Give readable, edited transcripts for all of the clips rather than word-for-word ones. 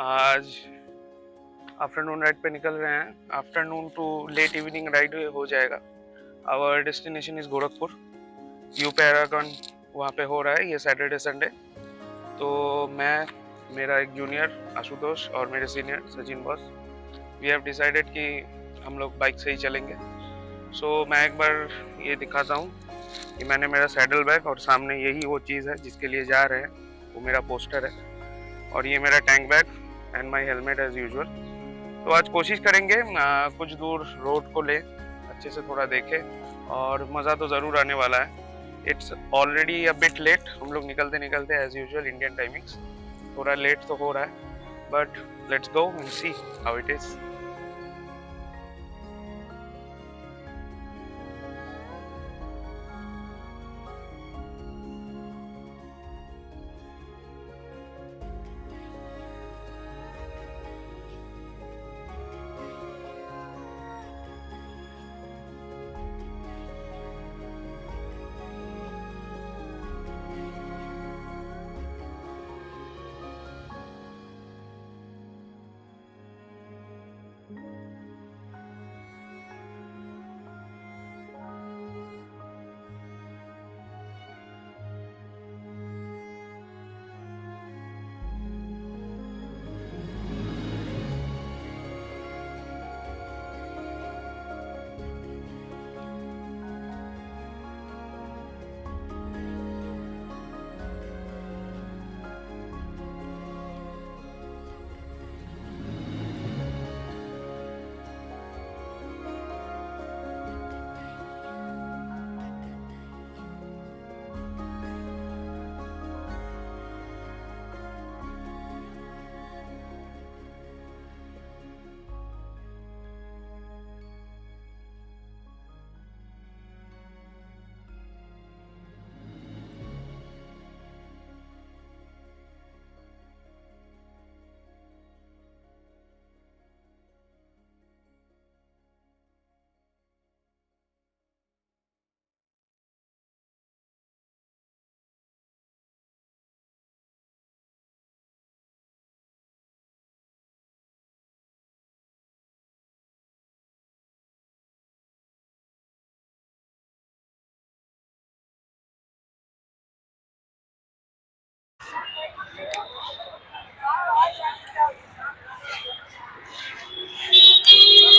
आज afternoon ride पे निकल रहे हैं। Afternoon to late evening ride हो जाएगा। Our destination is Gorakhpur. You paragon वहाँ पे हो रहा है ये सैटरडे संडे। तो मैं, मेरा एक जूनियर आशुतोष और मेरे senior Sachin boss, we have decided कि हम लोग बाइक से ही चलेंगे। सो मैं एक बार ये दिखाता हूँ कि मैंने मेरा सैडल बैग और सामने यही वो चीज़ है जिसके लिए जा रहे हैं, वो मेरा पोस्टर है, और ये मेरा tank bag and my helmet as usual. तो आज कोशिश करेंगे कुछ दूर रोड को ले अच्छे से थोड़ा देखें और मज़ा तो ज़रूर आने वाला है। It's already a bit late, हम लोग निकलते निकलते एज यूजुअल इंडियन टाइमिंग्स थोड़ा लेट तो हो रहा है, but let's go and see how it is.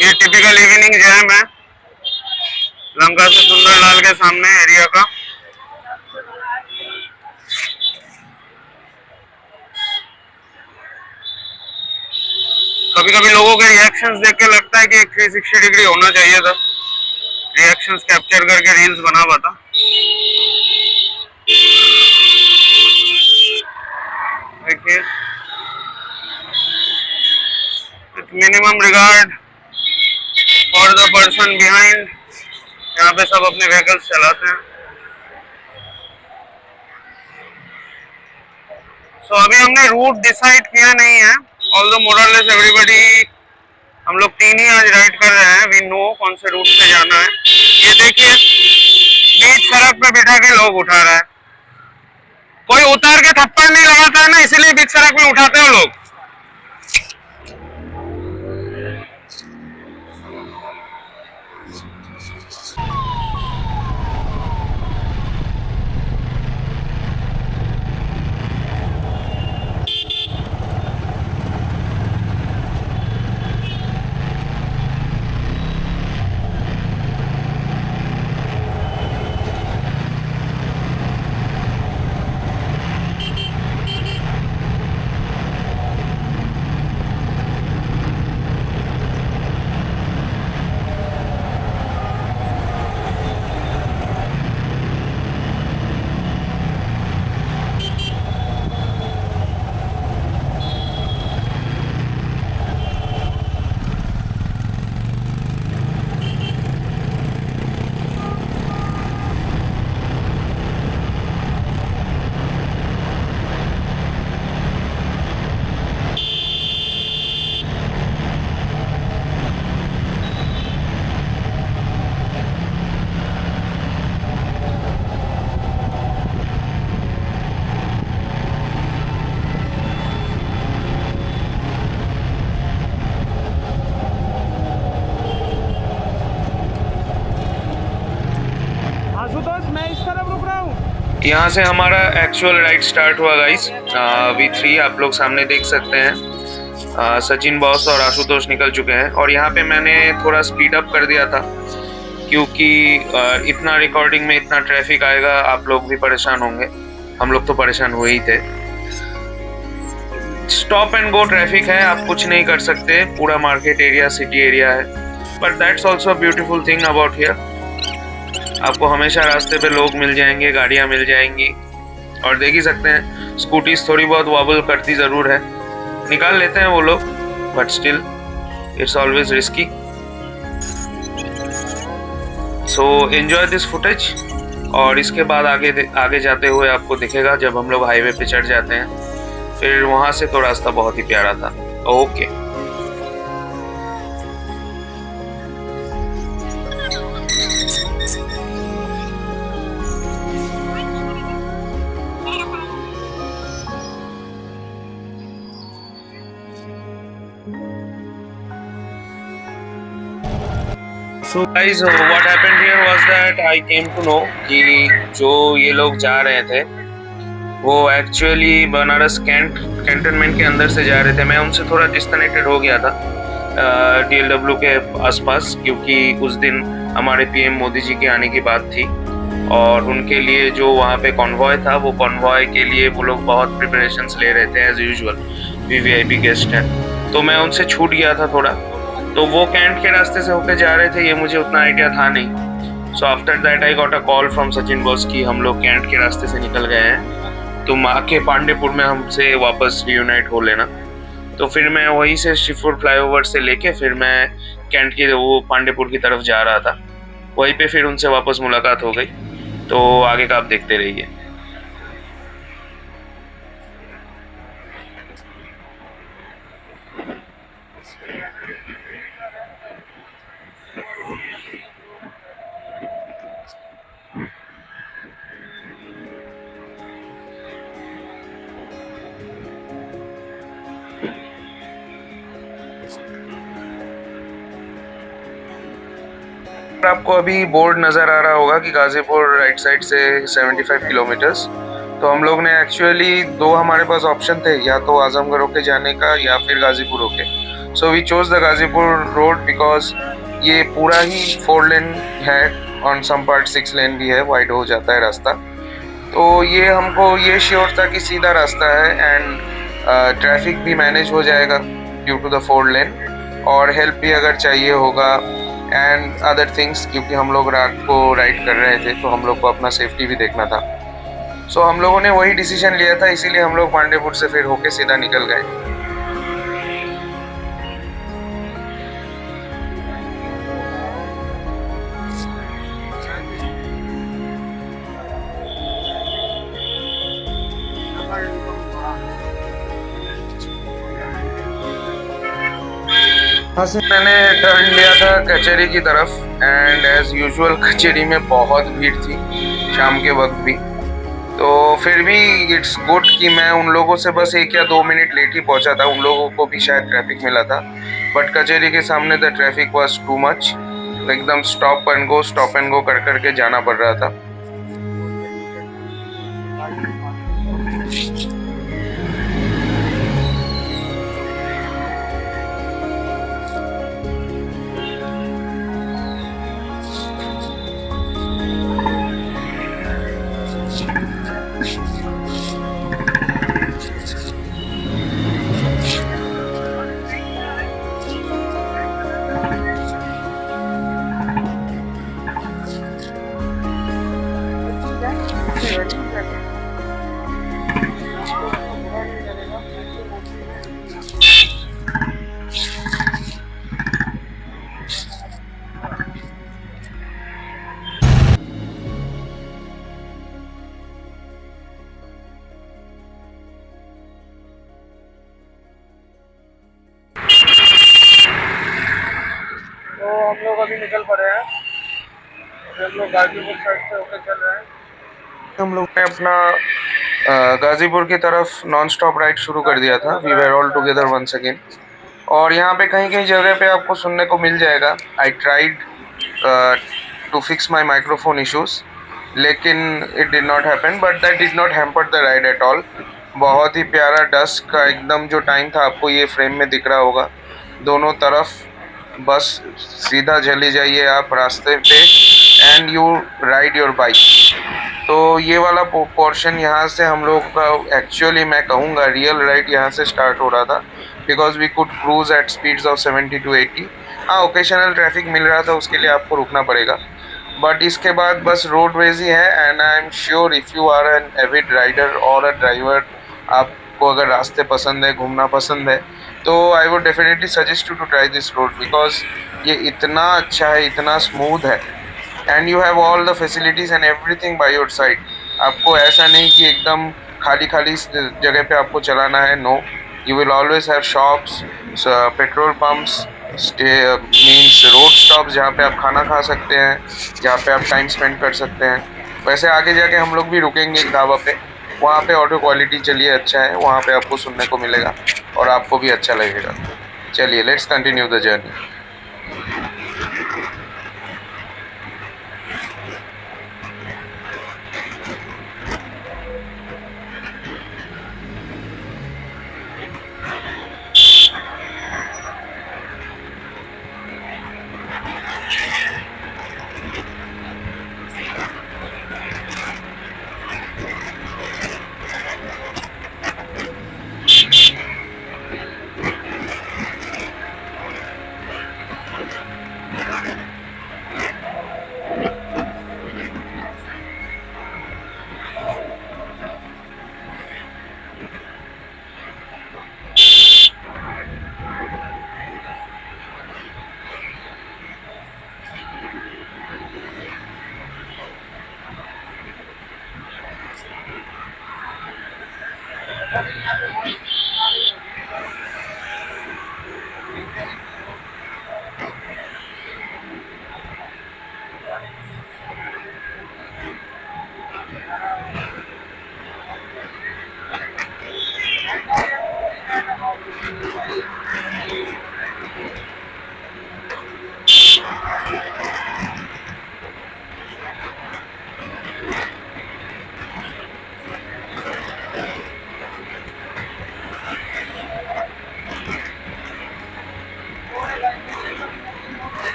ये टिपिकल इवनिंग जैम है लंका से सुंदरलाल के सामने एरिया का। कभी कभी लोगों के रिएक्शंस देख के लगता है कि एक 360 डिग्री होना चाहिए था, रिएक्शंस कैप्चर करके रील्स बना पाता। देखिए, minimum regard for the person behind. यहाँ पे सब अपने व्हीकल्स चलाते हैं। सो अभी हमने रूट डिसाइड किया नहीं है, ऑल्दो मोरलेस एवरीबॉडी, हम लोग 3 ही आज राइड कर रहे हैं। वी नो कौन से रूट से जाना है। ये देखिए, बीच सड़क पे बिठा के लोग उठा रहा है। कोई उतार के थप्पड़ नहीं लगाता है ना, इसीलिए बीच सड़क में उठाते हो लोग। यहाँ से हमारा एक्चुअल राइड स्टार्ट हुआ गाइस। V3 आप लोग सामने देख सकते हैं। सचिन बॉस और आशुतोष निकल चुके हैं और यहाँ पे मैंने थोड़ा स्पीड अप कर दिया था क्योंकि इतना रिकॉर्डिंग में इतना ट्रैफिक आएगा, आप लोग भी परेशान होंगे, हम लोग तो परेशान हुए ही थे। स्टॉप एंड गो ट्रैफिक है, आप कुछ नहीं कर सकते, पूरा मार्केट एरिया सिटी एरिया है, but that's also beautiful thing about here. आपको हमेशा रास्ते पे लोग मिल जाएंगे, गाड़ियाँ मिल जाएंगी और देख ही सकते हैं स्कूटीज थोड़ी बहुत वॉबल करती ज़रूर है, निकाल लेते हैं वो लोग, but still it's always risky. So enjoy this footage और इसके बाद आगे जाते हुए आपको दिखेगा जब हम लोग हाईवे पे चढ़ जाते हैं, फिर वहां से तो रास्ता बहुत ही प्यारा था। Okay So guys, what happened here was that I came to know कि जो ये लोग जा रहे थे वो एक्चुअली बनारस कैंटोनमेंट के अंदर से जा रहे थे। मैं उनसे थोड़ा डिस्कनेक्टेड हो गया था DLW के आसपास, क्योंकि उस दिन हमारे PM मोदी जी के आने की बात थी और उनके लिए जो वहाँ पे कॉन्वॉय था, वो कॉन्वॉय के लिए वो लोग बहुत प्रिपरेशंस ले रहे थे एज यूजुअल, VVIP गेस्ट हैं, तो मैं उनसे छूट गया था थोड़ा, तो वो कैंट के रास्ते से होके जा रहे थे, ये मुझे उतना आइडिया था नहीं। So after that I got a call from Sachin boss कि हम लोग कैंट के रास्ते से निकल गए हैं, तुम आके पांडेपुर में हमसे वापस रियूनाइट हो लेना। तो फिर मैं वहीं से शिवपुर फ्लाईओवर से लेके फिर मैं कैंट की वो पांडेपुर की तरफ जा रहा था, वहीं पे फिर उनसे वापस मुलाकात हो गई। तो आगे का आप देखते रहिए। आपको अभी बोर्ड नज़र आ रहा होगा कि गाजीपुर राइट साइड से 75 किलोमीटर्स। तो हम लोग ने एक्चुअली दो हमारे पास ऑप्शन थे, या तो आजमगढ़ होके जाने का या फिर गाजीपुर होके। So we chose the Ghazipur road because ये पूरा ही 4 लेन है, ऑन सम पार्ट 6 लेन भी है, वाइड हो जाता है रास्ता। तो ये हमको ये श्योर था कि सीधा रास्ता है एंड ट्रैफिक भी मैनेज हो जाएगा ड्यू टू द 4 लेन, और हेल्प भी अगर चाहिए होगा एंड अदर थिंग्स, क्योंकि हम लोग रात को राइड कर रहे थे तो हम लोग को अपना सेफ्टी भी देखना था। सो हम लोगों ने वही डिसीजन लिया था, इसीलिए हम लोग पांडेपुर से फिर होके सीधा निकल गए। से मैंने टर्न लिया था कचहरी की तरफ एंड एज यूजुअल कचहरी में बहुत भीड़ थी शाम के वक्त भी, तो फिर भी इट्स गुड कि मैं उन लोगों से बस 1 या 2 मिनट लेट ही पहुंचा था। उन लोगों को भी शायद ट्रैफिक मिला था, बट कचहरी के सामने the traffic was too much, एकदम स्टॉप एंड गो कर करके जाना पड़ रहा था। हम लोग अभी निकल पड़े हैं, हम लोग गाजीपुर साइड से होकर चल रहे हैं। हम लोग ने अपना गाजीपुर की तरफ नॉन स्टॉप राइड शुरू कर दिया था, we were all together once again. और यहाँ पे कहीं कहीं जगह पे आपको सुनने को मिल जाएगा, I tried to fix my microphone issues, लेकिन it did not happen, but that did not hamper the ride at all. बहुत ही प्यारा डस्क का एकदम जो टाइम था, आपको ये फ्रेम में दिख रहा होगा दोनों तरफ, बस सीधा चले जाइए आप रास्ते पे and you ride your bike. तो ये वाला पोर्शन यहाँ से हम लोग का एक्चुअली मैं कहूँगा रियल राइड यहाँ से स्टार्ट हो रहा था, because we could cruise at speeds of 70 to 80। हाँ, ओकेशनल ट्रैफिक मिल रहा था, उसके लिए आपको रुकना पड़ेगा, बट इसके बाद बस रोडवेज ही है। And I am sure if you are an avid rider और अ ड्राइवर, आपको अगर रास्ते पसंद है, घूमना पसंद है, तो I would definitely suggest you to try this road, because ये इतना अच्छा है, इतना स्मूथ है, and you have all the facilities and everything by your side. आपको ऐसा नहीं कि एकदम खाली खाली जगह पे आपको चलाना है, no, you will always have shops, petrol pumps, means road stop जहाँ पे आप खाना खा सकते हैं, जहाँ पे आप टाइम स्पेंड कर सकते हैं। वैसे आगे जाके हम लोग भी रुकेंगे एक ढाबा पे, वहाँ पे ऑडियो क्वालिटी चलिए अच्छा है, वहाँ पे आपको सुनने को मिलेगा और आपको भी अच्छा लगेगा। चलिए, लेट्स कंटिन्यू द जर्नी।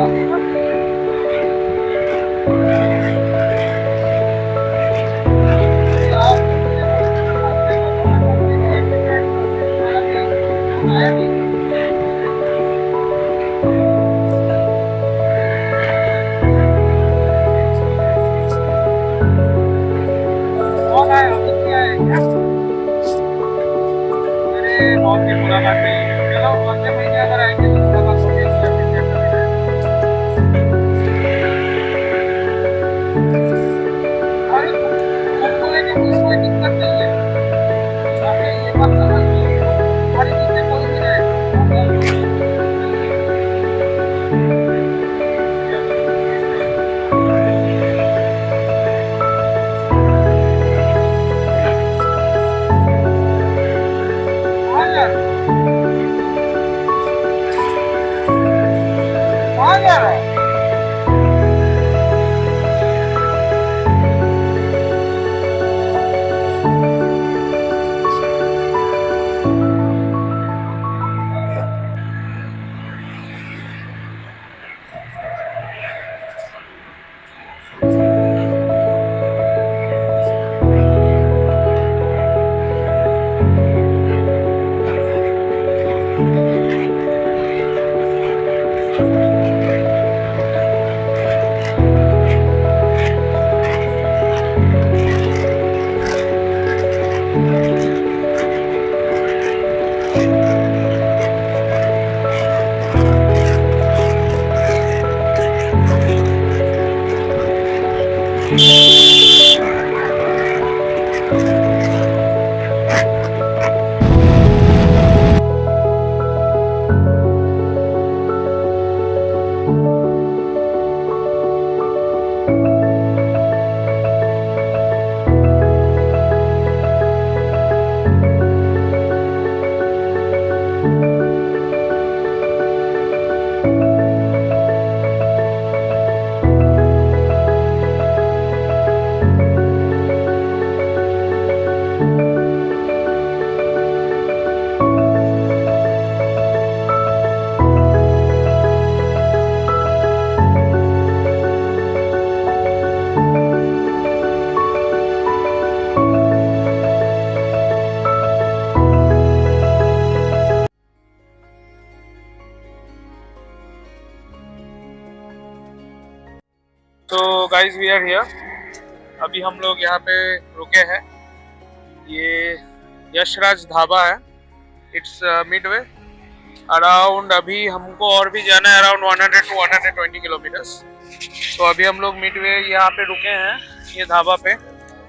बहुत ही बुरा बात है। चलो अगले महीने अगर आएंगे तो थोड़ा बहुत सोचेंगे या फिर क्या करेंगे। अरे तुमको लेके मुझे कोई दिक्कत नहीं है, आपने ये बात समझिए, हमारी चीजें कोई भी रहे। हाँ यार, कहाँ जा रहा है? तो गाइज वी आर हियर। अभी हम लोग यहाँ पे रुके हैं। ये यशराज ढाबा है। It's Midway around. अभी हमको और भी जाना है अराउंड 100 to 120 किलोमीटर्स। तो अभी हम लोग मिडवे यहाँ पे रुके हैं ये ढाबा पे।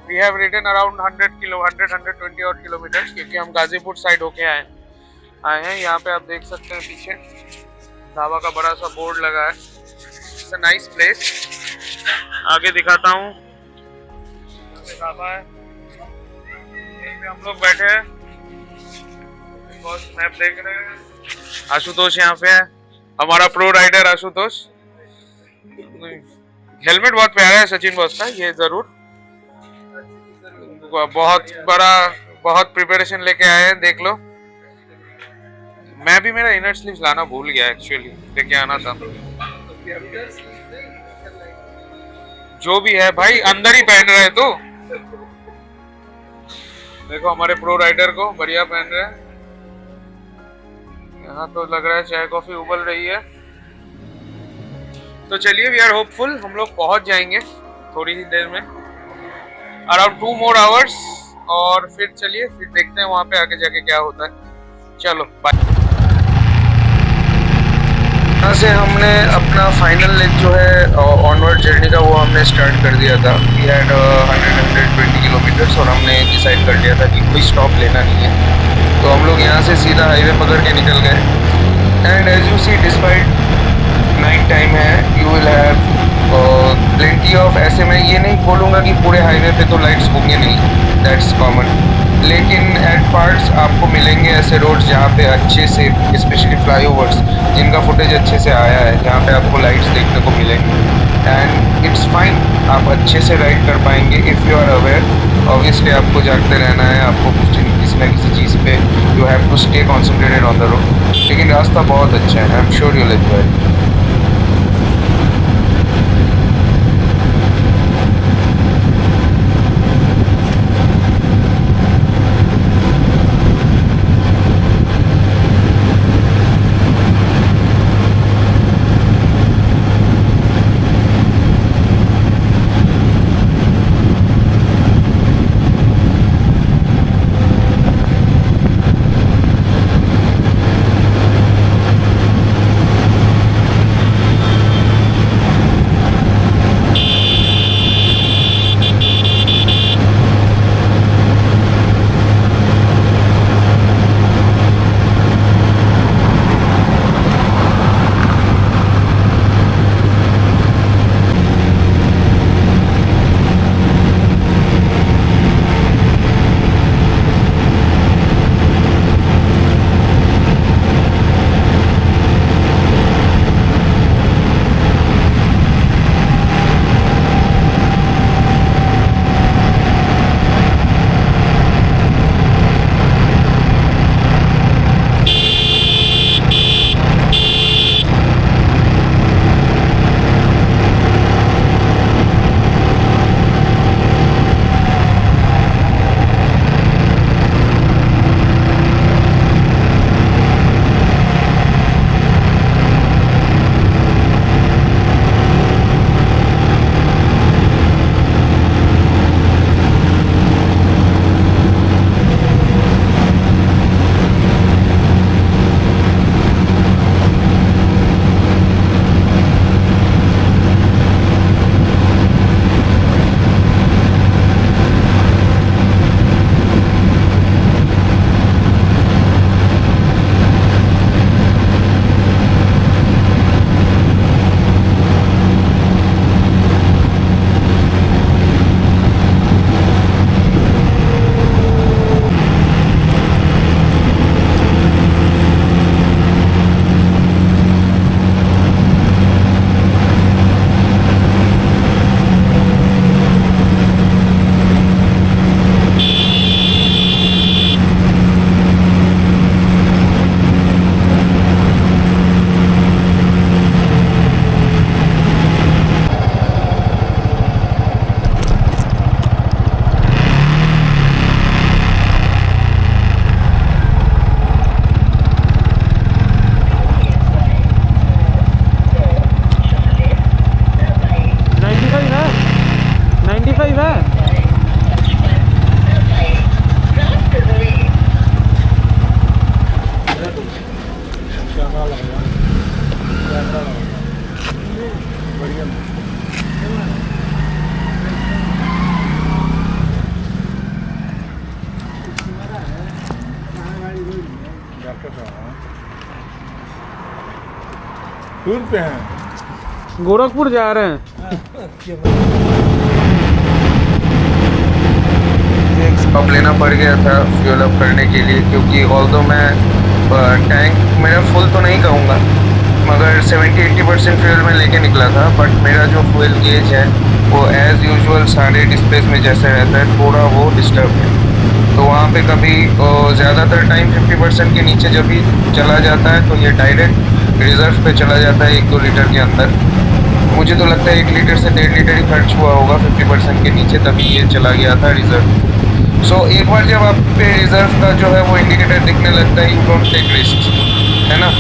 वी हैव रिटन अराउंड 120 और किलोमीटर्स, क्योंकि हम गाजीपुर साइड होके आए हैं। यहाँ पे आप देख सकते हैं पीछे ढाबा का बड़ा सा बोर्ड लगा है। It's a nice place. आगे दिखाता हूँ, ढाबा है यहीं पे हम लोग बैठे हैं। मैप देख रहे हैं। आशुतोष यहाँ पे है, हमारा प्रो राइडर आशुतोष। हेलमेट बहुत प्यारा है सचिन बॉस का, ये जरूर बहुत बड़ा, बहुत प्रिपरेशन लेके आए हैं, देख लो। मैं भी मेरा इनर स्लीव्स लाना भूल गया, एक्चुअली लेके आना था। जो भी है भाई, अंदर ही पहन रहे तो देखो हमारे प्रो राइडर को बढ़िया पहन रहे हैं। यहाँ तो लग रहा है चाय कॉफी उबल रही है। तो चलिए, वी आर होपफुल, हम लोग पहुंच जाएंगे थोड़ी ही देर में, अराउंड 2 more hours। और फिर चलिए, फिर देखते हैं वहां पे आगे जाके क्या होता है। चलो बाय। यहाँ से हमने अपना फाइनल लेग जो है ऑनवर्ड जर्नी का, वो हमने स्टार्ट कर दिया था। वी हैड 120 किलोमीटर्स और हमने डिसाइड कर लिया था कि कोई स्टॉप लेना नहीं है। तो हम लोग यहाँ से सीधा हाईवे पकड़ के निकल गए। And as you see, despite night time है, you will have plenty of, ऐसे मैं ये नहीं बोलूँगा कि पूरे हाईवे पे तो लाइट्स होंगे नहीं, दैट्स कॉमन, लेकिन एट पार्ट्स आपको मिलेंगे ऐसे रोड्स जहाँ पे अच्छे से, स्पेशली फ्लाईओवर्स जिनका फुटेज अच्छे से आया है, जहाँ पे आपको लाइट्स देखने को मिलेंगी। एंड इट्स फाइन, आप अच्छे से राइड कर पाएंगे if you are aware. Obviously आपको जागते रहना है, आपको किसी ना किसी चीज़ पे you have to stay concentrated on the road, लेकिन रास्ता बहुत अच्छा है। I am sure you will enjoy. Tour पे हैं, गोरखपुर जा रहे हैं। अब लेना पड़ गया था फ्यूल अप करने के लिए, क्योंकि ऑल्दो मैं टैंक मेरा फुल तो नहीं कहूँगा, मगर 70-80% फ्यूल में लेके निकला था, बट मेरा जो फ्यूल गेज है वो एज़ यूजुअल सारे डिस्प्लेस में जैसे रहता है थोड़ा वो डिस्टर्ब है। तो वहाँ पे कभी ज़्यादातर टाइम 50% के नीचे जब भी चला जाता है तो ये डायरेक्ट रिजर्व पे चला जाता है 1-2 लीटर के अंदर। मुझे तो लगता है 1 लीटर से 1.5 लीटर ही खर्च हुआ होगा 50% के नीचे, तभी ये चला गया था रिजर्व। सो एक बार जब आप पे रिजर्व का जो है वो इंडिकेटर दिखने लगता है, यू डोंट टेक रिस्क, है ना।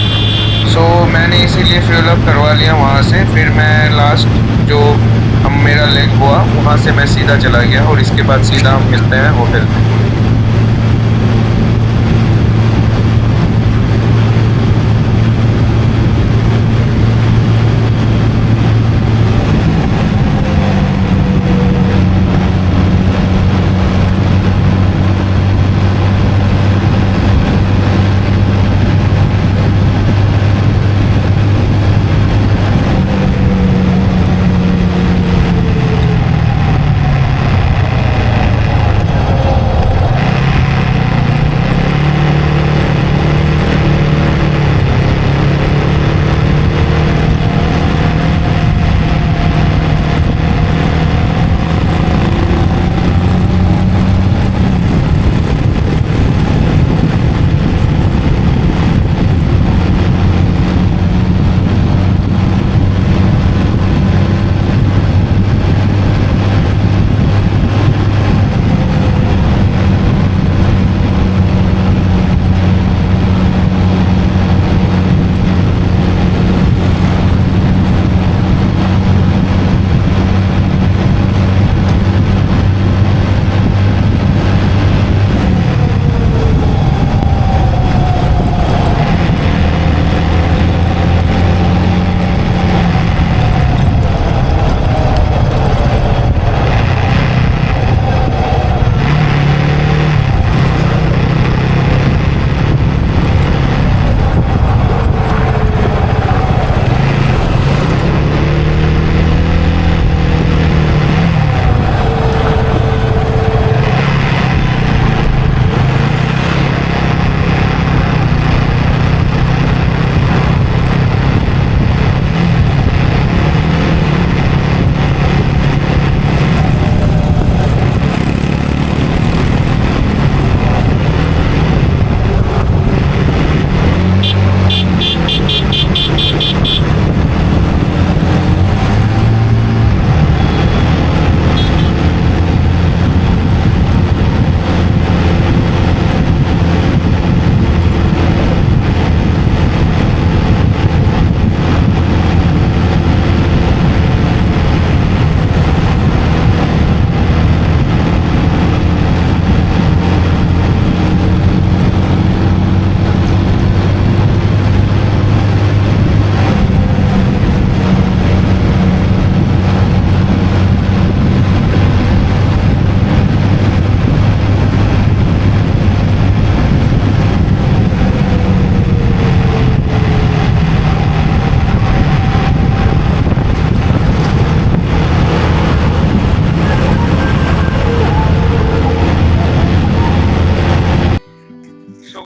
सो मैंने इसीलिए फ्यूल अप करवा लिया वहाँ से। फिर मैं लास्ट जो हम मेरा लेग हुआ वहाँ से मैं सीधा चला गया, और इसके बाद सीधा हम मिलते हैं होटल में।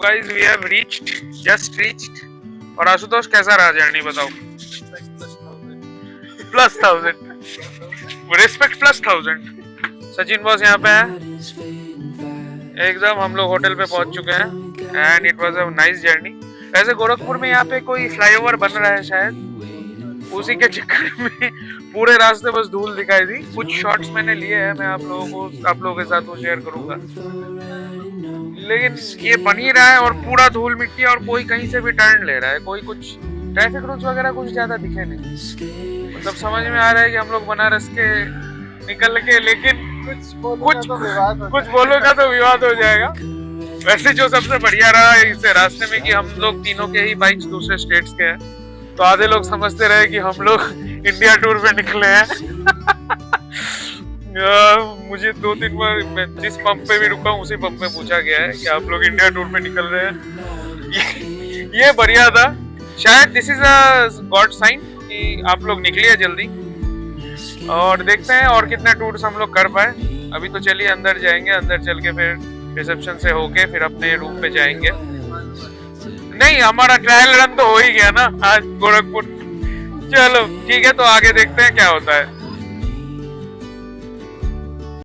Guys we have reached, just reached. और आशुतोष कैसा रहा जर्नी बताओ? +1000 रिस्पेक्ट +1000। सचिन बॉस यहाँ पे है एकदम। हम लोग होटल पे पहुंच चुके हैं and it was a nice journey. ऐसे गोरखपुर में यहाँ पे कोई फ्लाईओवर बन रहा है शायद, उसी के चक्कर में पूरे रास्ते बस धूल दिखाई दी। कुछ शॉट्स मैंने लिए हैं, मैं आप लोगों के साथ वो शेयर करूंगा। लेकिन ये बन ही रहा है और पूरा धूल मिट्टी, और कोई कहीं से भी टर्न ले रहा है, कोई कुछ ट्रैफिक रूल्स वगैरह कुछ ज्यादा दिखे नहीं। मतलब समझ में आ रहा है कि हम लोग बनारस के निकल के, लेकिन कुछ बोलोगा तो विवाद हो जाएगा। वैसे जो सबसे बढ़िया रहा इससे रास्ते में कि हम लोग तीनों के ही बाइक्स दूसरे स्टेट्स के हैं, तो आधे लोग समझते रहे कि हम लोग इंडिया टूर पे निकले हैं। मुझे 2-3 बार मैं जिस पंप पे भी रुका हूँ उसी पंप में पूछा गया है कि आप लोग इंडिया टूर पे निकल रहे हैं। ये बढ़िया था, शायद this is a god sign कि आप लोग निकलिए जल्दी। और देखते हैं और कितने टूर्स हम लोग कर पाए। अभी तो चलिए अंदर जाएंगे, अंदर चल के फिर रिसेप्शन से होके फिर अपने रूम पे जाएंगे। नहीं, हमारा ट्रायल रन तो हो ही गया ना आज गोरखपुर। चलो ठीक है, तो आगे देखते हैं क्या होता है।